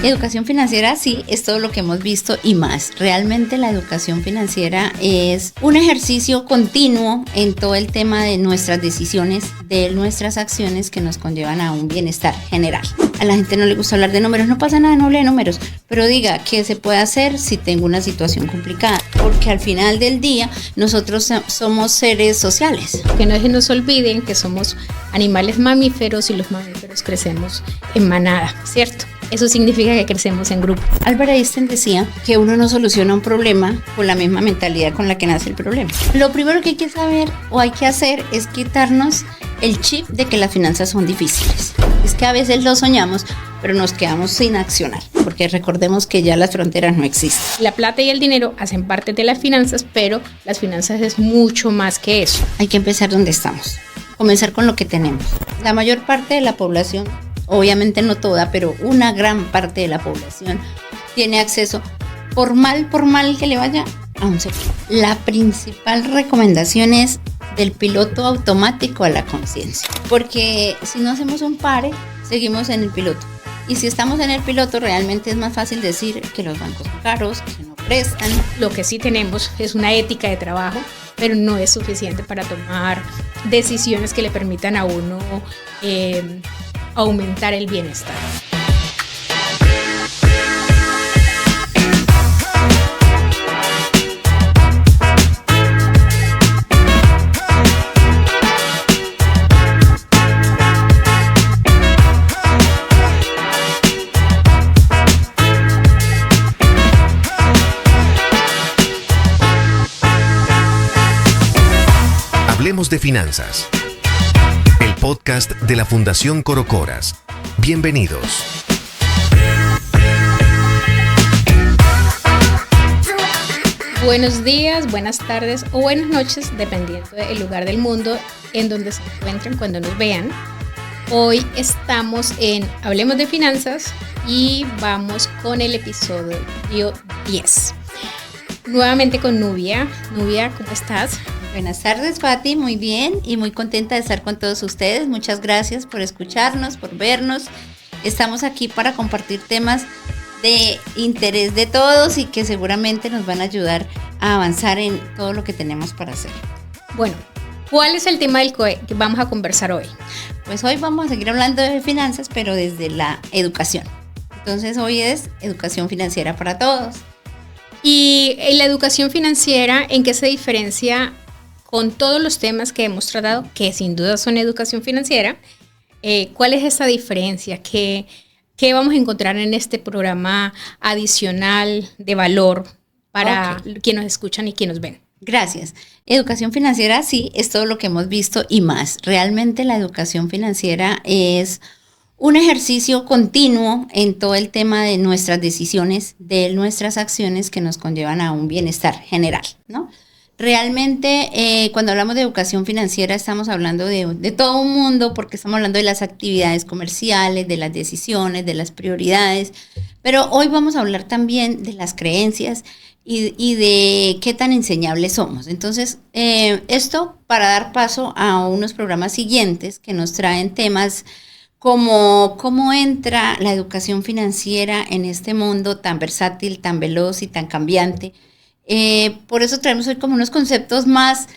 Educación financiera sí es todo lo que hemos visto y más. Realmente la educación financiera es un ejercicio continuo en todo el tema de nuestras decisiones, de nuestras acciones que nos conllevan a un bienestar general. A la gente no le gusta hablar de números, no pasa nada, no hable de números, pero diga qué se puede hacer si tengo una situación complicada, porque al final del día nosotros somos seres sociales. Que no se nos olviden que somos animales mamíferos y los mamíferos crecemos en manada, ¿cierto? Eso significa que crecemos en grupo. Albert Einstein decía que uno no soluciona un problema con la misma mentalidad con la que nace el problema. Lo primero que hay que saber o hay que hacer es quitarnos el chip de que las finanzas son difíciles. Es que a veces lo soñamos, pero nos quedamos sin accionar, porque recordemos que ya las fronteras no existen. La plata y el dinero hacen parte de las finanzas, pero las finanzas es mucho más que eso. Hay que empezar donde estamos, comenzar con lo que tenemos. La mayor parte de la población, obviamente no toda, pero una gran parte de la población tiene acceso, por mal que le vaya, a un seguro. La principal recomendación es del piloto automático a la conciencia, porque si no hacemos un pare, seguimos en el piloto. Y si estamos en el piloto, realmente es más fácil decir que los bancos son caros, que no prestan. Lo que sí tenemos es una ética de trabajo, pero no es suficiente para tomar decisiones que le permitan a uno aumentar el bienestar. Hablemos de finanzas. El podcast de la Fundación Corocoras. Bienvenidos. Buenos días, buenas tardes o buenas noches, dependiendo del lugar del mundo en donde se encuentren cuando nos vean. Hoy estamos en Hablemos de Finanzas y vamos con el episodio 10. Nuevamente con Nubia. Nubia, ¿cómo estás? Buenas tardes, Fati, muy bien y muy contenta de estar con todos ustedes. Muchas gracias por escucharnos, por vernos. Estamos aquí para compartir temas de interés de todos y que seguramente nos van a ayudar a avanzar en todo lo que tenemos para hacer. Bueno, ¿cuál es el tema del que vamos a conversar hoy? Pues hoy vamos a seguir hablando de finanzas, pero desde la educación. Entonces hoy es educación financiera para todos. Y la educación financiera, ¿en qué se diferencia con todos los temas que hemos tratado, que sin duda son educación financiera? ¿Cuál es esa diferencia? ¿Qué vamos a encontrar en este programa adicional de valor para quienes nos escuchan y quienes nos ven? Gracias. Educación financiera sí es todo lo que hemos visto y más. Realmente la educación financiera es un ejercicio continuo en todo el tema de nuestras decisiones, de nuestras acciones que nos conllevan a un bienestar general, ¿no? Realmente, cuando hablamos de educación financiera, estamos hablando de todo un mundo, porque estamos hablando de las actividades comerciales, de las decisiones, de las prioridades, pero hoy vamos a hablar también de las creencias y de qué tan enseñables somos. Entonces, esto para dar paso a unos programas siguientes que nos traen temas como cómo entra la educación financiera en este mundo tan versátil, tan veloz y tan cambiante. Por eso traemos hoy como unos conceptos más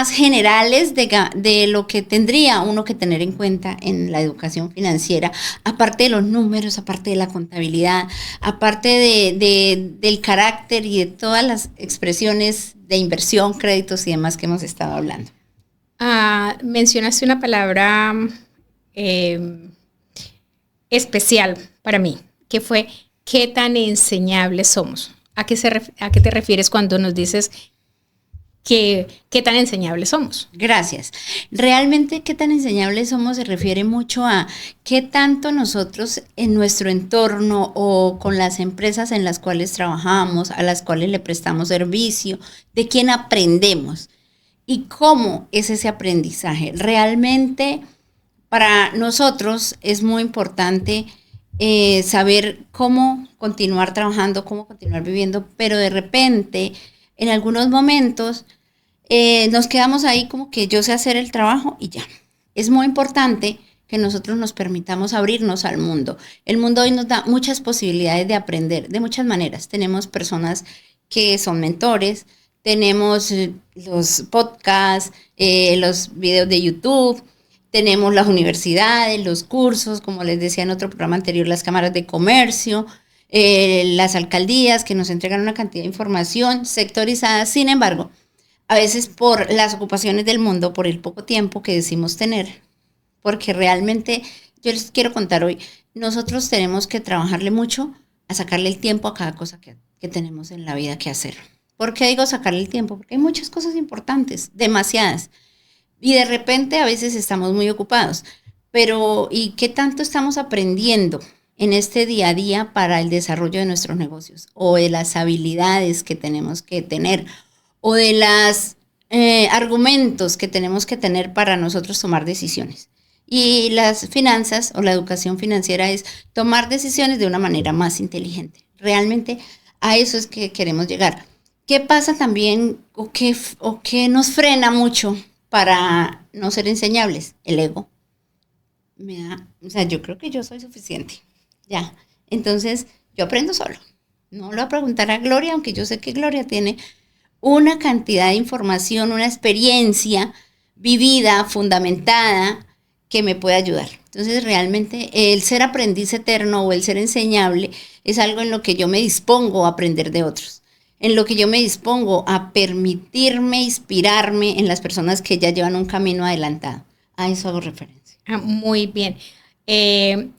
generales de lo que tendría uno que tener en cuenta en la educación financiera, aparte de los números, aparte de la contabilidad, aparte del carácter y de todas las expresiones de inversión, créditos y demás que hemos estado hablando. Mencionaste una palabra especial para mí, que fue ¿qué tan enseñables somos? ¿A qué te refieres cuando nos dices qué tan enseñables somos? Gracias. Realmente qué tan enseñables somos se refiere mucho a qué tanto nosotros en nuestro entorno o con las empresas en las cuales trabajamos, a las cuales le prestamos servicio, de quién aprendemos y cómo es ese aprendizaje. Realmente para nosotros es muy importante saber cómo continuar trabajando, cómo continuar viviendo, pero de repente, en algunos momentos, nos quedamos ahí como que yo sé hacer el trabajo y ya. Es muy importante que nosotros nos permitamos abrirnos al mundo. El mundo hoy nos da muchas posibilidades de aprender de muchas maneras. Tenemos personas que son mentores, tenemos los podcasts, los videos de YouTube, tenemos las universidades, los cursos, como les decía en otro programa anterior, las cámaras de comercio, las alcaldías que nos entregan una cantidad de información sectorizada. Sin embargo, a veces por las ocupaciones del mundo, por el poco tiempo que decimos tener, porque realmente yo les quiero contar hoy, nosotros tenemos que trabajarle mucho a sacarle el tiempo a cada cosa que tenemos en la vida que hacer. ¿Por qué digo sacarle el tiempo? Porque hay muchas cosas importantes, demasiadas, y de repente a veces estamos muy ocupados, pero ¿y qué tanto estamos aprendiendo en este día a día para el desarrollo de nuestros negocios, o de las habilidades que tenemos que tener, o de los argumentos que tenemos que tener para nosotros tomar decisiones? Y las finanzas o la educación financiera es tomar decisiones de una manera más inteligente. Realmente a eso es que queremos llegar. ¿Qué pasa también o qué nos frena mucho para no ser enseñables? El ego. Yo creo que yo soy suficiente. Ya. Entonces, yo aprendo solo. No lo voy a preguntar a Gloria, aunque yo sé que Gloria tiene una cantidad de información, una experiencia vivida, fundamentada, que me puede ayudar. Entonces, realmente, el ser aprendiz eterno o el ser enseñable es algo en lo que yo me dispongo a aprender de otros, en lo que yo me dispongo a permitirme inspirarme en las personas que ya llevan un camino adelantado. A eso hago referencia. Muy bien.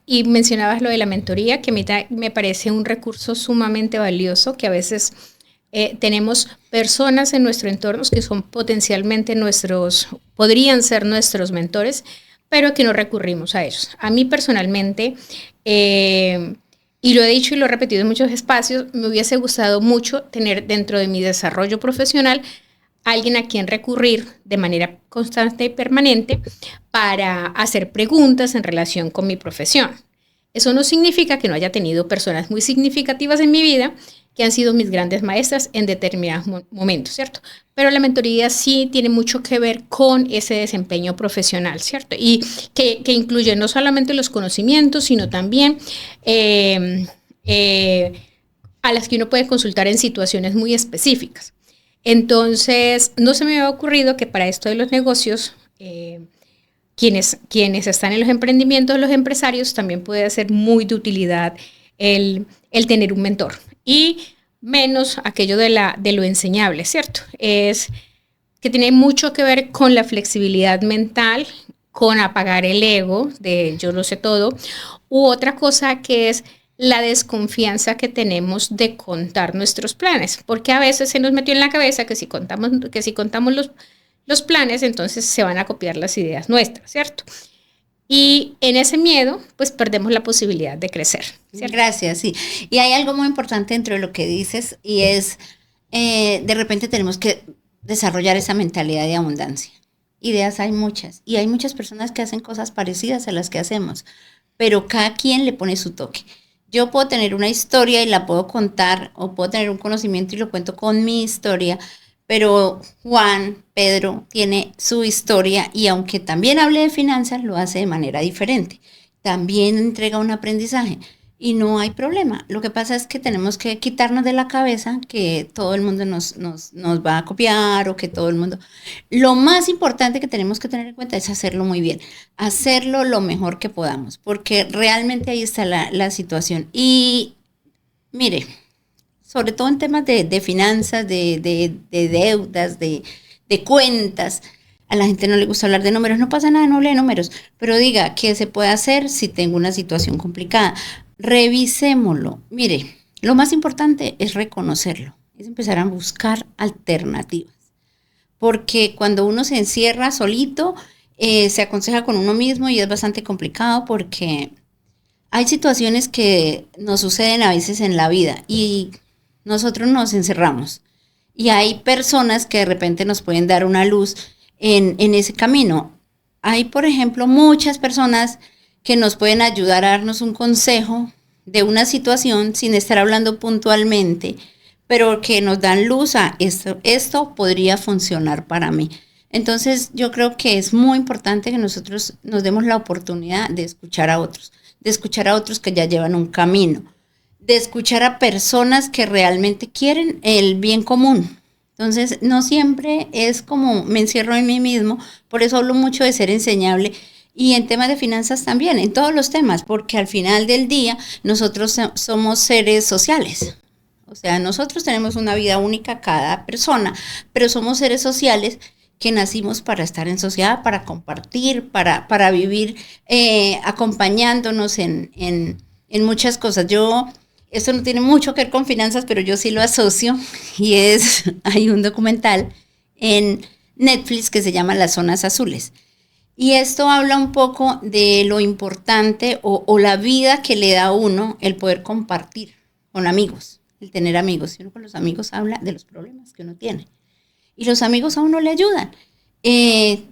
Y mencionabas lo de la mentoría, que me parece un recurso sumamente valioso, que a veces tenemos personas en nuestro entorno que son potencialmente podrían ser nuestros mentores, pero que no recurrimos a ellos. A mí personalmente, y lo he dicho y lo he repetido en muchos espacios, me hubiese gustado mucho tener dentro de mi desarrollo profesional alguien a quien recurrir de manera constante y permanente para hacer preguntas en relación con mi profesión. Eso no significa que no haya tenido personas muy significativas en mi vida que han sido mis grandes maestras en determinados momentos, ¿cierto? Pero la mentoría sí tiene mucho que ver con ese desempeño profesional, ¿cierto? Y que incluye no solamente los conocimientos, sino también a las que uno puede consultar en situaciones muy específicas. Entonces, no se me había ocurrido que para esto de los negocios, quienes están en los emprendimientos, los empresarios, también puede ser muy de utilidad el tener un mentor. Y menos aquello de lo enseñable, ¿cierto? Es que tiene mucho que ver con la flexibilidad mental, con apagar el ego de yo lo sé todo, u otra cosa que es la desconfianza que tenemos de contar nuestros planes, porque a veces se nos metió en la cabeza que si contamos los planes, entonces se van a copiar las ideas nuestras, ¿cierto? Y en ese miedo, pues perdemos la posibilidad de crecer, ¿cierto? Gracias, sí. Y hay algo muy importante dentro de lo que dices, y es, de repente tenemos que desarrollar esa mentalidad de abundancia. Ideas hay muchas, y hay muchas personas que hacen cosas parecidas a las que hacemos, pero cada quien le pone su toque. Yo puedo tener una historia y la puedo contar, o puedo tener un conocimiento y lo cuento con mi historia, pero Juan, Pedro, tiene su historia, y aunque también hable de finanzas, lo hace de manera diferente. También entrega un aprendizaje y no hay problema. Lo que pasa es que tenemos que quitarnos de la cabeza que todo el mundo nos va a copiar, o que todo el mundo... Lo más importante que tenemos que tener en cuenta es hacerlo muy bien, hacerlo lo mejor que podamos, porque realmente ahí está la situación. Y mire, sobre todo en temas de finanzas, de deudas, de cuentas, a la gente no le gusta hablar de números. No pasa nada, no hable de números, pero diga qué se puede hacer si tengo una situación complicada. Revisémoslo. Mire, lo más importante es reconocerlo, es empezar a buscar alternativas, porque cuando uno se encierra solito, se aconseja con uno mismo, y es bastante complicado, porque hay situaciones que nos suceden a veces en la vida y nosotros nos encerramos, y hay personas que de repente nos pueden dar una luz en ese camino. Hay, por ejemplo, muchas personas que nos pueden ayudar a darnos un consejo de una situación sin estar hablando puntualmente, pero que nos dan luz a esto podría funcionar para mí. Entonces yo creo que es muy importante que nosotros nos demos la oportunidad de escuchar a otros que ya llevan un camino, de escuchar a personas que realmente quieren el bien común. Entonces no siempre es como me encierro en mí mismo, por eso hablo mucho de ser enseñable. Y en temas de finanzas también, en todos los temas, porque al final del día nosotros somos seres sociales. O sea, nosotros tenemos una vida única cada persona, pero somos seres sociales que nacimos para estar en sociedad, para compartir, para vivir acompañándonos en muchas cosas. Esto no tiene mucho que ver con finanzas, pero yo sí lo asocio y hay un documental en Netflix que se llama Las Zonas Azules. Y esto habla un poco de lo importante o la vida que le da a uno el poder compartir con amigos, el tener amigos. Y uno con los amigos habla de los problemas que uno tiene. Y los amigos a uno le ayudan.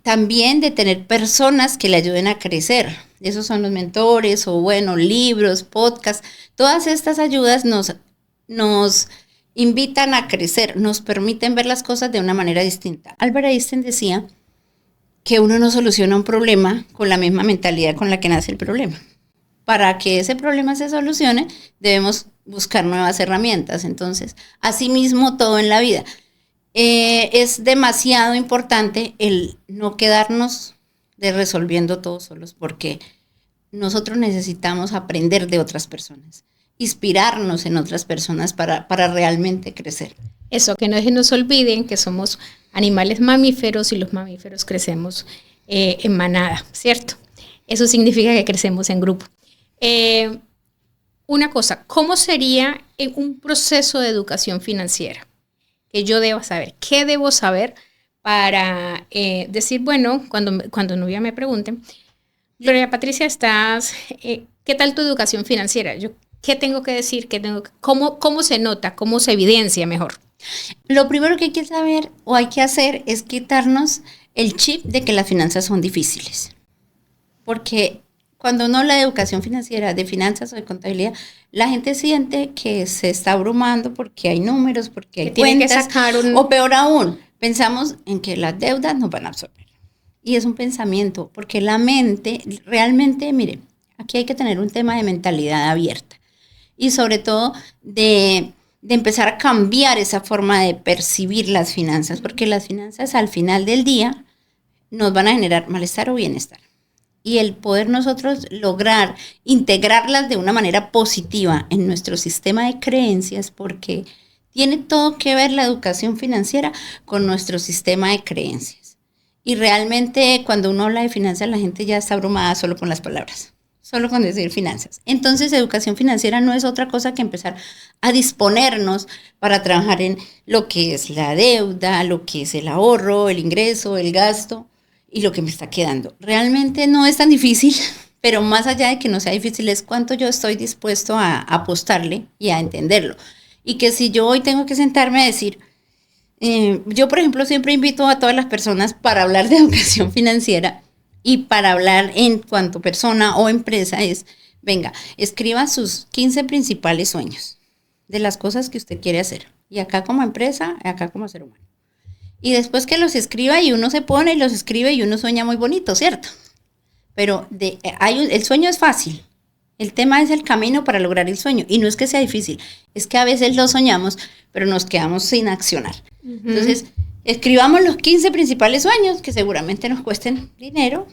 También de tener personas que le ayuden a crecer. Esos son los mentores o bueno, libros, podcasts. Todas estas ayudas nos invitan a crecer, nos permiten ver las cosas de una manera distinta. Albert Einstein decía que uno no soluciona un problema con la misma mentalidad con la que nace el problema. Para que ese problema se solucione, debemos buscar nuevas herramientas. Entonces, asimismo, todo en la vida. Es demasiado importante el no quedarnos resolviendo todo solos, porque nosotros necesitamos aprender de otras personas, inspirarnos en otras personas para realmente crecer. Eso, que no se nos olviden que somos animales mamíferos y los mamíferos crecemos en manada, ¿cierto? Eso significa que crecemos en grupo. Una cosa, ¿cómo sería un proceso de educación financiera que yo deba saber? ¿Qué debo saber para decir, bueno, cuando novia me pregunte, Gloria Patricia, ¿qué tal tu educación financiera? ¿Qué tengo que decir? ¿Cómo se nota? ¿Cómo se evidencia mejor? Lo primero que hay que saber o hay que hacer es quitarnos el chip de que las finanzas son difíciles. Porque cuando uno habla de educación financiera, de finanzas o de contabilidad, la gente siente que se está abrumando porque hay números, porque hay cuentas, o peor aún, pensamos en que las deudas nos van a absorber. Y es un pensamiento, porque la mente, realmente, mire, aquí hay que tener un tema de mentalidad abierta. Y sobre todo de empezar a cambiar esa forma de percibir las finanzas, porque las finanzas al final del día nos van a generar malestar o bienestar. Y el poder nosotros lograr integrarlas de una manera positiva en nuestro sistema de creencias, porque tiene todo que ver la educación financiera con nuestro sistema de creencias. Y realmente cuando uno habla de finanzas, la gente ya está abrumada solo con las palabras, solo con decir finanzas. Entonces, educación financiera no es otra cosa que empezar a disponernos para trabajar en lo que es la deuda, lo que es el ahorro, el ingreso, el gasto y lo que me está quedando. Realmente no es tan difícil, pero más allá de que no sea difícil es cuánto yo estoy dispuesto a apostarle y a entenderlo. Y que si yo hoy tengo que sentarme a decir, yo por ejemplo siempre invito a todas las personas para hablar de educación financiera y para hablar en cuanto persona o empresa es, venga, escriba sus 15 principales sueños de las cosas que usted quiere hacer. Y acá como empresa, acá como ser humano. Y después que los escriba y uno se pone y los escribe y uno sueña muy bonito, ¿cierto? Pero el sueño es fácil. El tema es el camino para lograr el sueño. Y no es que sea difícil, es que a veces lo soñamos, pero nos quedamos sin accionar. Uh-huh. Entonces, escribamos los 15 principales sueños que seguramente nos cuesten dinero,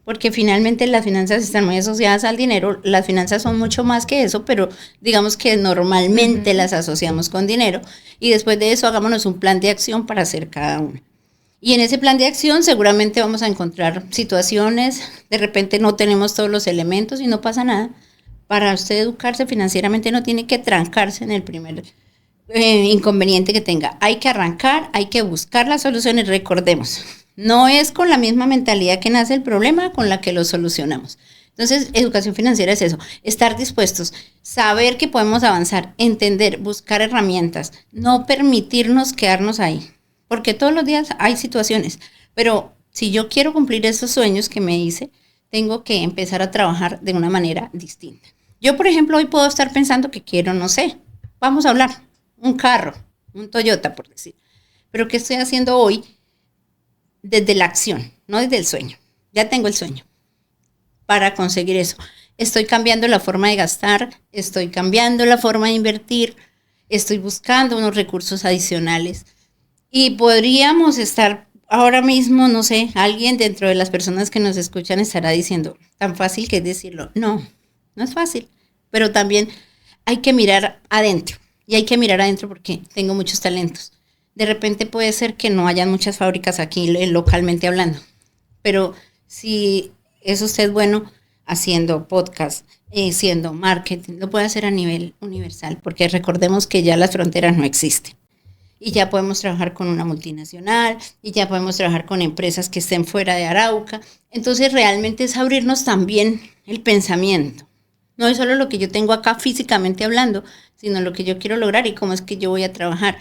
porque finalmente las finanzas están muy asociadas al dinero. Las finanzas son mucho más que eso, pero digamos que normalmente las asociamos con dinero. Y después de eso, hagámonos un plan de acción para hacer cada uno. Y en ese plan de acción seguramente vamos a encontrar situaciones, de repente no tenemos todos los elementos y no pasa nada. Para usted educarse financieramente no tiene que trancarse en el primer inconveniente que tenga. Hay que arrancar, hay que buscar las soluciones. Recordemos, no es con la misma mentalidad que nace el problema con la que lo solucionamos. Entonces, educación financiera es eso, estar dispuestos, saber que podemos avanzar, entender, buscar herramientas, no permitirnos quedarnos ahí. Porque todos los días hay situaciones, pero si yo quiero cumplir esos sueños que me hice, tengo que empezar a trabajar de una manera distinta. Yo, por ejemplo, hoy puedo estar pensando que quiero, no sé, vamos a hablar, un carro, un Toyota, por decir. Pero ¿qué estoy haciendo hoy? desde la acción, no desde el sueño. Ya tengo el sueño. Para conseguir eso, estoy cambiando la forma de gastar, estoy cambiando la forma de invertir, estoy buscando unos recursos adicionales y podríamos estar ahora mismo, no sé, alguien dentro de las personas que nos escuchan estará diciendo, tan fácil que es decirlo. No, no es fácil, pero también hay que mirar adentro. Y hay que mirar adentro porque tengo muchos talentos. De repente puede ser que no hayan muchas fábricas aquí localmente hablando, pero si es usted bueno haciendo podcast, haciendo marketing, lo puede hacer a nivel universal, porque recordemos que ya las fronteras no existen. Y ya podemos trabajar con una multinacional, y ya podemos trabajar con empresas que estén fuera de Arauca. Entonces realmente es abrirnos también el pensamiento. No es solo lo que yo tengo acá físicamente hablando, sino lo que yo quiero lograr y cómo es que yo voy a trabajar.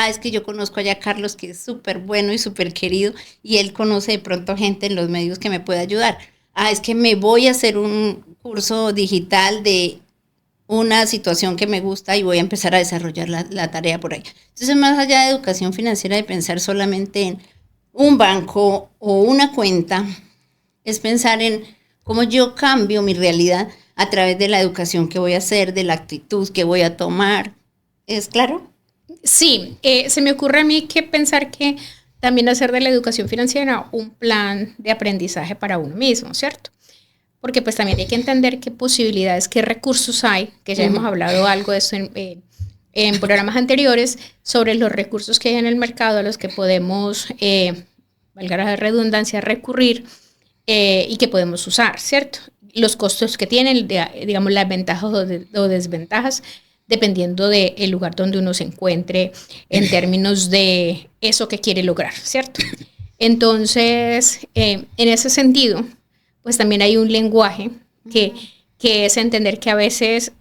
Es que yo conozco allá a Carlos, que es súper bueno y súper querido, y él conoce de pronto gente en los medios que me puede ayudar. Es que me voy a hacer un curso digital de una situación que me gusta y voy a empezar a desarrollar la tarea por ahí. Entonces, más allá de educación financiera, de pensar solamente en un banco o una cuenta, es pensar en cómo yo cambio mi realidad a través de la educación que voy a hacer, de la actitud que voy a tomar. ¿Es claro? Sí, se me ocurre a mí que pensar que también hacer de la educación financiera un plan de aprendizaje para uno mismo, ¿cierto? Porque pues también hay que entender qué posibilidades, qué recursos hay, que ya hemos hablado algo de eso en programas anteriores, sobre los recursos que hay en el mercado a los que podemos, valga la redundancia, recurrir y que podemos usar, ¿cierto? Los costos que tienen, digamos, las ventajas o desventajas, dependiendo del lugar donde uno se encuentre en términos de eso que quiere lograr, ¿cierto? Entonces, en ese sentido, pues también hay un lenguaje que es entender que a veces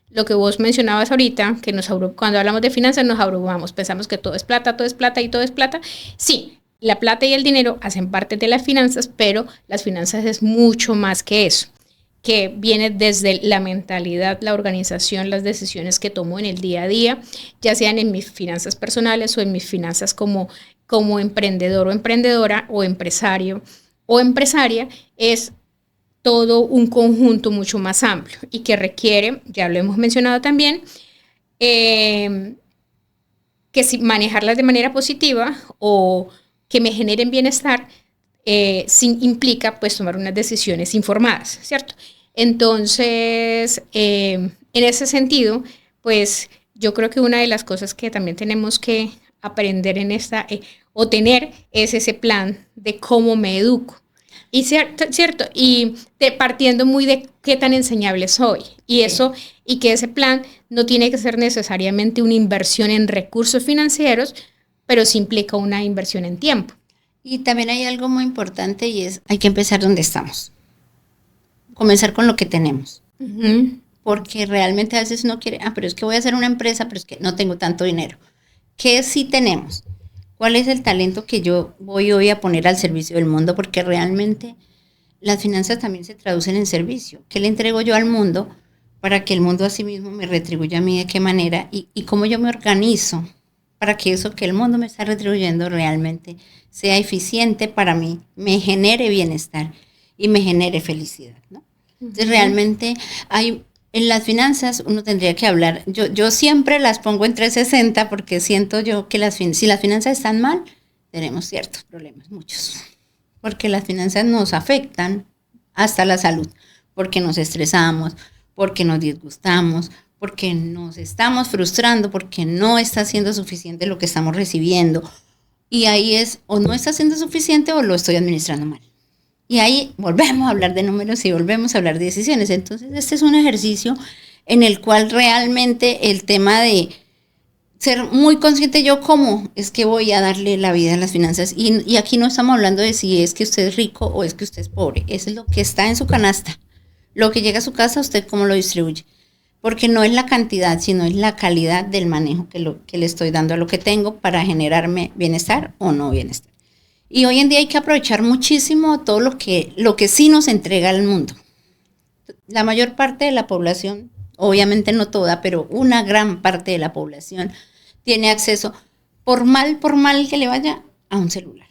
lo que vos mencionabas ahorita, que cuando hablamos de finanzas nos abrumamos, pensamos que todo es plata y todo es plata. Sí, la plata y el dinero hacen parte de las finanzas, pero las finanzas es mucho más que eso, que viene desde la mentalidad, la organización, las decisiones que tomo en el día a día, ya sean en mis finanzas personales o en mis finanzas como emprendedor o emprendedora o empresario o empresaria. Es todo un conjunto mucho más amplio y que requiere, ya lo hemos mencionado también, que si manejarlas de manera positiva o que me generen bienestar, implica pues tomar unas decisiones informadas, ¿cierto? Entonces, en ese sentido, pues yo creo que una de las cosas que también tenemos que aprender en o tener es ese plan de cómo me educo. Y cierto, y partiendo muy de qué tan enseñable soy. Y eso, y que ese plan no tiene que ser necesariamente una inversión en recursos financieros, pero sí implica una inversión en tiempo. Y también hay algo muy importante y es, hay que empezar donde estamos. Comenzar con lo que tenemos. Uh-huh. Porque realmente a veces uno quiere, pero es que voy a hacer una empresa, pero es que no tengo tanto dinero. ¿Qué sí tenemos? ¿Cuál es el talento que yo voy hoy a poner al servicio del mundo? Porque realmente las finanzas también se traducen en servicio. ¿Qué le entrego yo al mundo para que el mundo a sí mismo me retribuya a mí? ¿De qué manera? Y cómo yo me organizo para que eso que el mundo me está retribuyendo realmente sea eficiente para mí, me genere bienestar y me genere felicidad, ¿no? Entonces realmente en las finanzas uno tendría que hablar, yo siempre las pongo en 360 porque siento yo que si las finanzas están mal, tenemos ciertos problemas, muchos. Porque las finanzas nos afectan hasta la salud, porque nos estresamos, porque nos disgustamos, porque nos estamos frustrando, porque no está siendo suficiente lo que estamos recibiendo. Y ahí es, o no está siendo suficiente o lo estoy administrando mal. Y ahí volvemos a hablar de números y volvemos a hablar de decisiones. Entonces, este es un ejercicio en el cual realmente el tema de ser muy consciente yo cómo es que voy a darle la vida a las finanzas. Y aquí no estamos hablando de si es que usted es rico o es que usted es pobre. Eso es lo que está en su canasta. Lo que llega a su casa, usted cómo lo distribuye. Porque no es la cantidad, sino es la calidad del manejo que le estoy dando a lo que tengo para generarme bienestar o no bienestar. Y hoy en día hay que aprovechar muchísimo todo lo que sí nos entrega el mundo. La mayor parte de la población, obviamente no toda, pero una gran parte de la población tiene acceso, por mal que le vaya, a un celular.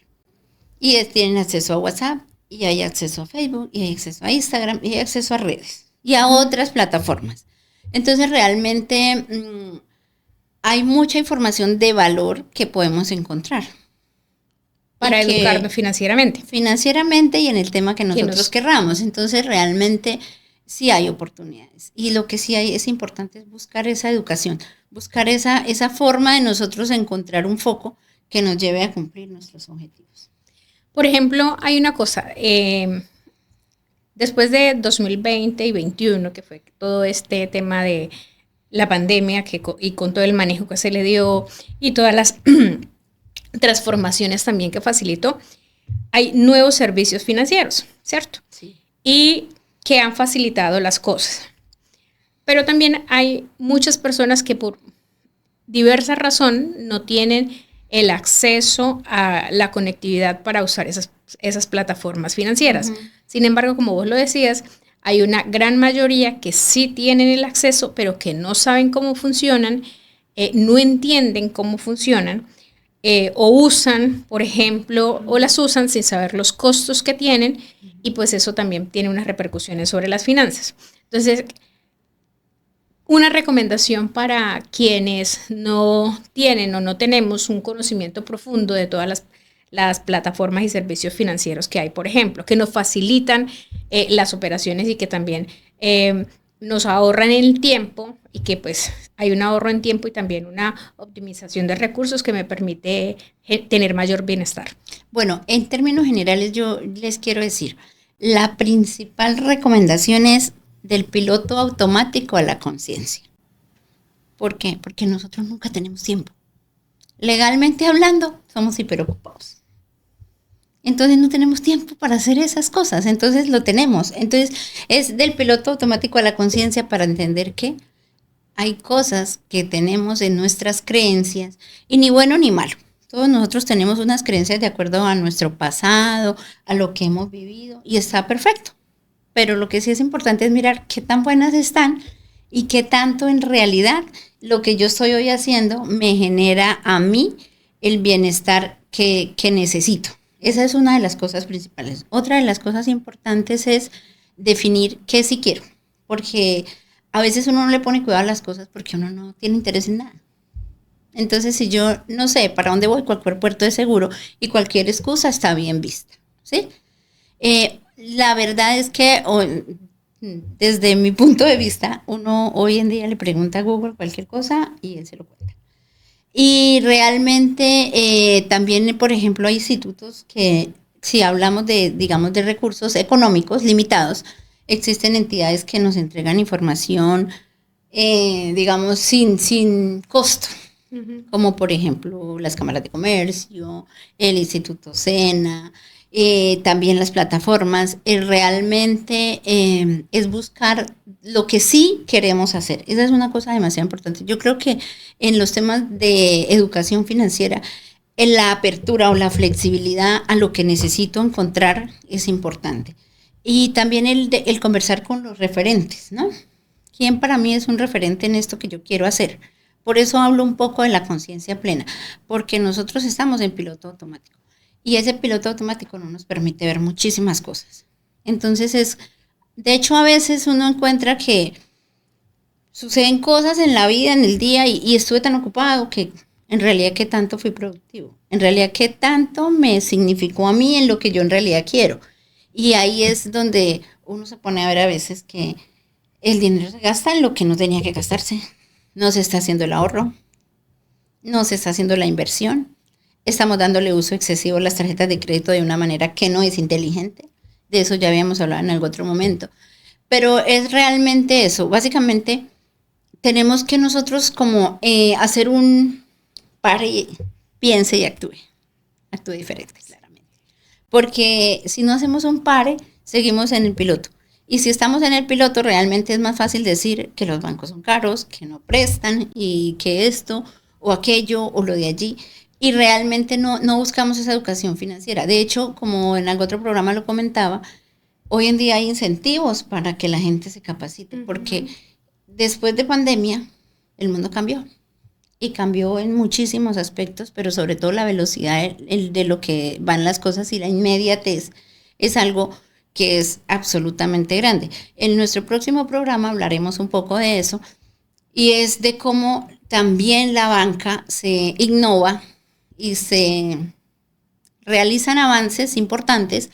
Y tienen acceso a WhatsApp, y hay acceso a Facebook, y hay acceso a Instagram, y hay acceso a redes, y a otras plataformas. Entonces realmente hay mucha información de valor que podemos encontrar. Para educarnos financieramente. Financieramente y en el tema que nosotros querramos. Entonces realmente sí hay oportunidades. Y lo que sí hay es importante es buscar esa educación, buscar esa forma de nosotros encontrar un foco que nos lleve a cumplir nuestros objetivos. Por ejemplo, hay una cosa, después de 2020 y 2021, que fue todo este tema de la pandemia y con todo el manejo que se le dio y todas las transformaciones también que facilitó, hay nuevos servicios financieros, ¿cierto? Sí. Y que han facilitado las cosas. Pero también hay muchas personas que por diversa razón no tienen el acceso a la conectividad para usar esas plataformas financieras. Uh-huh. Sin embargo, como vos lo decías, hay una gran mayoría que sí tienen el acceso, pero que no saben cómo funcionan, no entienden cómo funcionan, o usan, por ejemplo, o las usan sin saber los costos que tienen, y pues eso también tiene unas repercusiones sobre las finanzas. Entonces, una recomendación para quienes no tienen o no tenemos un conocimiento profundo de todas las plataformas y servicios financieros que hay, por ejemplo, que nos facilitan las operaciones y que también nos ahorran el tiempo, y que pues hay un ahorro en tiempo y también una optimización de recursos que me permite tener mayor bienestar. Bueno, en términos generales yo les quiero decir, la principal recomendación es del piloto automático a la conciencia. ¿Por qué? Porque nosotros nunca tenemos tiempo. Legalmente hablando, somos hiperocupados. Entonces no tenemos tiempo para hacer esas cosas. Entonces lo tenemos. Entonces es del piloto automático a la conciencia para entender que hay cosas que tenemos en nuestras creencias, y ni bueno ni malo. Todos nosotros tenemos unas creencias de acuerdo a nuestro pasado, a lo que hemos vivido, y está perfecto. Pero lo que sí es importante es mirar qué tan buenas están y qué tanto en realidad lo que yo estoy hoy haciendo me genera a mí el bienestar que necesito. Esa es una de las cosas principales. Otra de las cosas importantes es definir qué sí quiero, porque a veces uno no le pone cuidado a las cosas porque uno no tiene interés en nada. Entonces, si yo no sé para dónde voy, cualquier puerto de seguro y cualquier excusa está bien vista, ¿sí? La verdad es que desde mi punto de vista, uno hoy en día le pregunta a Google cualquier cosa y él se lo cuenta. Y realmente también, por ejemplo, hay institutos que, si hablamos de, digamos, de recursos económicos limitados, existen entidades que nos entregan información, digamos, sin costo. Uh-huh. Como por ejemplo las cámaras de comercio, el Instituto SENA, también las plataformas. Realmente es buscar lo que sí queremos hacer. Esa es una cosa demasiado importante. Yo creo que en los temas de educación financiera, en la apertura o la flexibilidad a lo que necesito encontrar es importante. Y también el conversar con los referentes, ¿no? ¿Quién para mí es un referente en esto que yo quiero hacer? Por eso hablo un poco de la conciencia plena, porque nosotros estamos en piloto automático y ese piloto automático no nos permite ver muchísimas cosas. Entonces de hecho a veces uno encuentra que suceden cosas en la vida, en el día, y estuve tan ocupado que en realidad qué tanto fui productivo, en realidad qué tanto me significó a mí en lo que yo en realidad quiero. Y ahí es donde uno se pone a ver a veces que el dinero se gasta en lo que no tenía que gastarse. No se está haciendo el ahorro, no se está haciendo la inversión, estamos dándole uso excesivo a las tarjetas de crédito de una manera que no es inteligente. De eso ya habíamos hablado en algún otro momento. Pero es realmente eso. Básicamente tenemos que nosotros como hacer un pare, piense y actúe. Actúe diferente, claramente. Porque si no hacemos un pare, seguimos en el piloto. Y si estamos en el piloto, realmente es más fácil decir que los bancos son caros, que no prestan, y que esto o aquello o lo de allí. Y realmente no buscamos esa educación financiera. De hecho, como en algún otro programa lo comentaba, hoy en día hay incentivos para que la gente se capacite, porque después de pandemia el mundo cambió. y cambió en muchísimos aspectos, pero sobre todo la velocidad de lo que van las cosas y la inmediatez es algo que es absolutamente grande. En nuestro próximo programa hablaremos un poco de eso y es de cómo también la banca se innova y se realizan avances importantes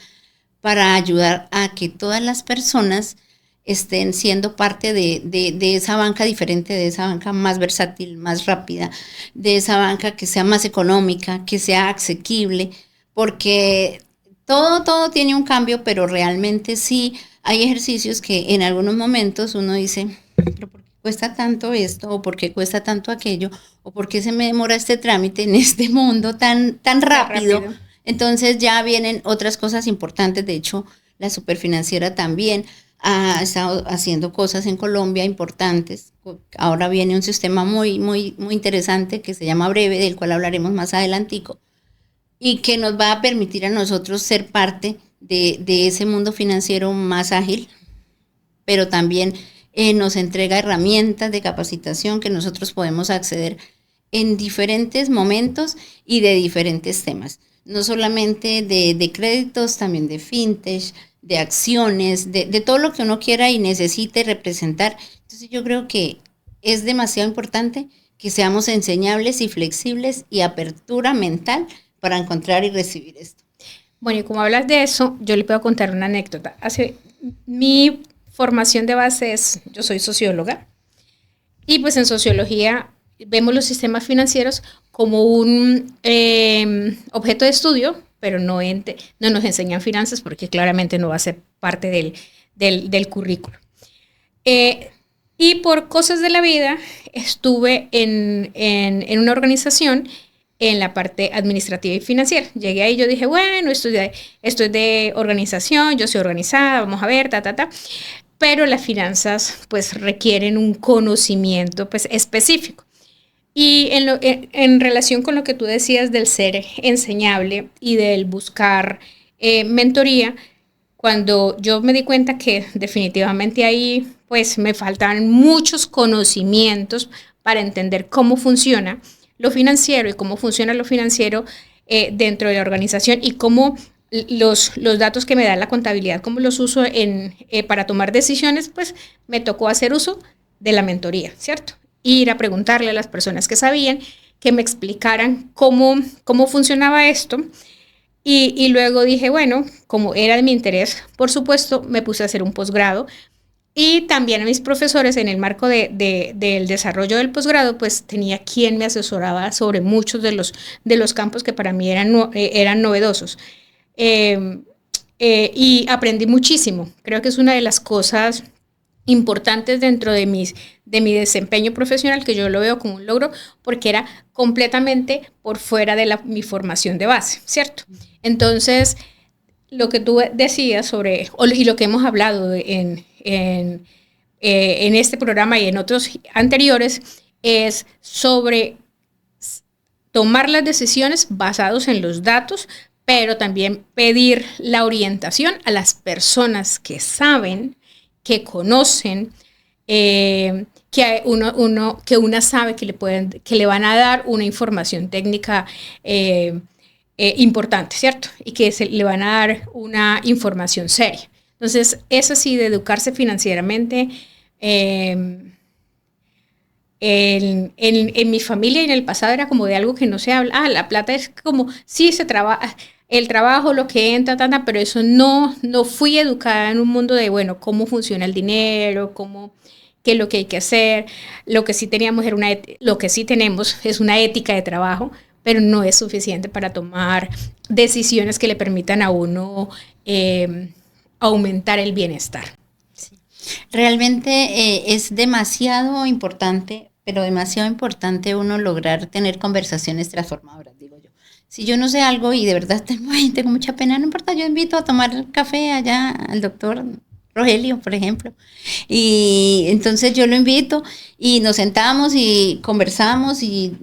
para ayudar a que todas las personas estén siendo parte de esa banca diferente, de esa banca más versátil, más rápida, de esa banca que sea más económica, que sea asequible, porque todo tiene un cambio, pero realmente sí hay ejercicios que en algunos momentos uno dice, pero ¿por qué cuesta tanto esto? ¿O por qué cuesta tanto aquello? ¿O por qué se me demora este trámite en este mundo tan rápido? Entonces ya vienen otras cosas importantes. De hecho, la Superfinanciera también ha estado haciendo cosas en Colombia importantes. Ahora viene un sistema muy interesante que se llama Breve, del cual hablaremos más adelantico, y que nos va a permitir a nosotros ser parte de ese mundo financiero más ágil, pero también nos entrega herramientas de capacitación que nosotros podemos acceder en diferentes momentos y de diferentes temas. No solamente de créditos, también de fintech, de acciones, de todo lo que uno quiera y necesite representar. Entonces yo creo que es demasiado importante que seamos enseñables y flexibles y apertura mental para encontrar y recibir esto. Bueno, y como hablas de eso, yo le puedo contar una anécdota. Mi formación de base es, yo soy socióloga, y pues en sociología vemos los sistemas financieros como un objeto de estudio, pero no nos enseñan finanzas porque claramente no va a ser parte del currículo. Y por cosas de la vida estuve en una organización en la parte administrativa y financiera. Llegué ahí y yo dije, bueno, esto es de organización, yo soy organizada, vamos a ver, pero las finanzas pues requieren un conocimiento pues específico. Y en relación con lo que tú decías del ser enseñable y del buscar mentoría, cuando yo me di cuenta que definitivamente ahí pues me faltaban muchos conocimientos para entender cómo funciona lo financiero y cómo funciona lo financiero dentro de la organización y cómo los datos que me da la contabilidad, cómo los uso para tomar decisiones, pues me tocó hacer uso de la mentoría, ¿cierto? Ir a preguntarle a las personas que sabían, que me explicaran cómo funcionaba esto. Y luego dije, bueno, como era de mi interés, por supuesto, me puse a hacer un posgrado. Y también a mis profesores, en el marco del desarrollo del posgrado, pues tenía quien me asesoraba sobre muchos de los campos que para mí eran novedosos. Y aprendí muchísimo. Creo que es una de las cosas importantes dentro de mi desempeño profesional, que yo lo veo como un logro, porque era completamente por fuera de mi formación de base, ¿cierto? Entonces, lo que tú decías y lo que hemos hablado en este programa y en otros anteriores, es sobre tomar las decisiones basados en los datos, pero también pedir la orientación a las personas que saben, que conocen, que una sabe que le van a dar una información técnica importante, ¿cierto? Y que le van a dar una información seria. Entonces, eso sí, de educarse financieramente, en mi familia y en el pasado era como de algo que no se habla. La plata es como, sí, se trabaja, el trabajo, lo que entra, pero eso no fui educada en un mundo de, bueno, cómo funciona el dinero, qué es lo que hay que hacer. Lo que sí tenemos lo que sí tenemos es una ética de trabajo, pero no es suficiente para tomar decisiones que le permitan a uno aumentar el bienestar. Sí. Realmente es demasiado importante, pero demasiado importante uno lograr tener conversaciones transformadoras, digo yo. Si yo no sé algo y de verdad tengo mucha pena, no importa, yo invito a tomar café allá al doctor Rogelio, por ejemplo. Y entonces yo lo invito y nos sentamos y conversamos y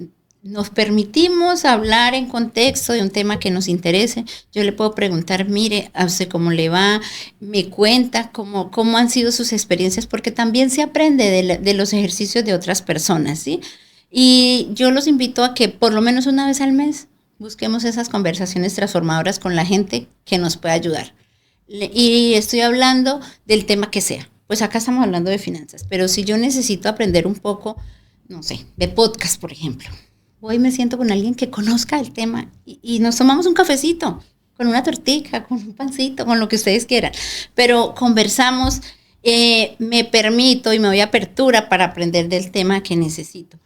nos permitimos hablar en contexto de un tema que nos interese. Yo le puedo preguntar, mire, a usted cómo le va, me cuenta cómo han sido sus experiencias, porque también se aprende de los ejercicios de otras personas, ¿sí? Y yo los invito a que por lo menos una vez al mes busquemos esas conversaciones transformadoras con la gente que nos pueda ayudar. Y estoy hablando del tema que sea. Pues acá estamos hablando de finanzas, pero si yo necesito aprender un poco, no sé, de podcast, por ejemplo, voy y me siento con alguien que conozca el tema y nos tomamos un cafecito, con una tortita, con un pancito, con lo que ustedes quieran, pero conversamos, me permito y me doy apertura para aprender del tema que necesito.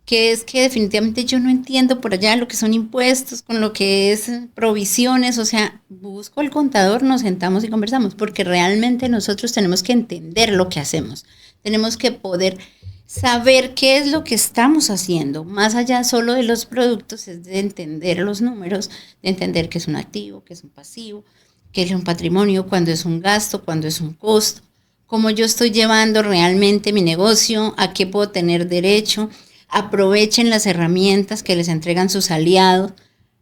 Que es que definitivamente yo no entiendo por allá lo que son impuestos, con lo que es provisiones, o sea, busco al contador, nos sentamos y conversamos, porque realmente nosotros tenemos que entender lo que hacemos, tenemos que poder saber qué es lo que estamos haciendo, más allá solo de los productos, es de entender los números, de entender qué es un activo, qué es un pasivo, qué es un patrimonio, cuándo es un gasto, cuándo es un costo, cómo yo estoy llevando realmente mi negocio, a qué puedo tener derecho. Aprovechen las herramientas que les entregan sus aliados,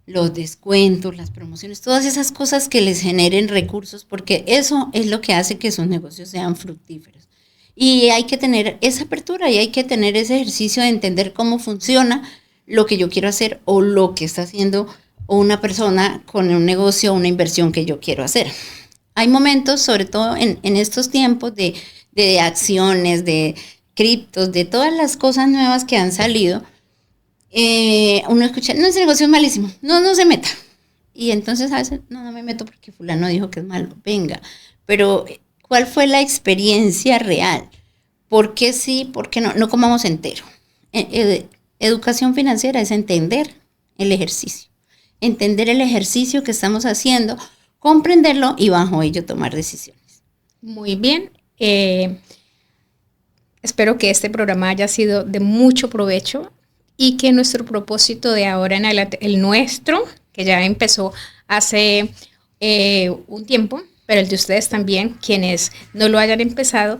los descuentos, las promociones, todas esas cosas que les generen recursos, porque eso es lo que hace que sus negocios sean fructíferos. Y hay que tener esa apertura y hay que tener ese ejercicio de entender cómo funciona lo que yo quiero hacer o lo que está haciendo una persona con un negocio o una inversión que yo quiero hacer. Hay momentos, sobre todo en estos tiempos de acciones, de criptos, de todas las cosas nuevas que han salido, uno escucha, no, ese negocio es malísimo, no se meta. Y entonces a veces, no me meto porque fulano dijo que es malo, venga. Pero, ¿cuál fue la experiencia real? ¿Por qué sí, por qué no? No comamos entero. Educación financiera es entender el ejercicio que estamos haciendo, comprenderlo y bajo ello tomar decisiones. Muy bien. Espero que este programa haya sido de mucho provecho y que nuestro propósito de ahora en adelante, el nuestro, que ya empezó hace un tiempo, pero el de ustedes también, quienes no lo hayan empezado,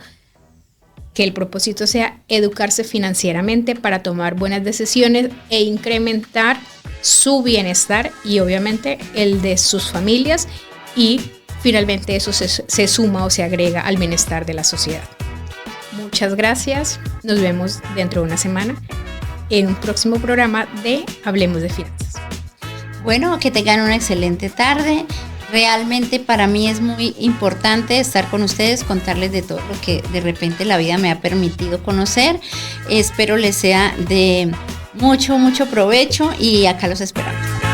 que el propósito sea educarse financieramente para tomar buenas decisiones e incrementar su bienestar y obviamente el de sus familias, y finalmente eso se suma o se agrega al bienestar de la sociedad. Muchas gracias. Nos vemos dentro de una semana en un próximo programa de Hablemos de Finanzas. Bueno, que tengan una excelente tarde. Realmente para mí es muy importante estar con ustedes, contarles de todo lo que de repente la vida me ha permitido conocer. Espero les sea de mucho provecho y acá los esperamos.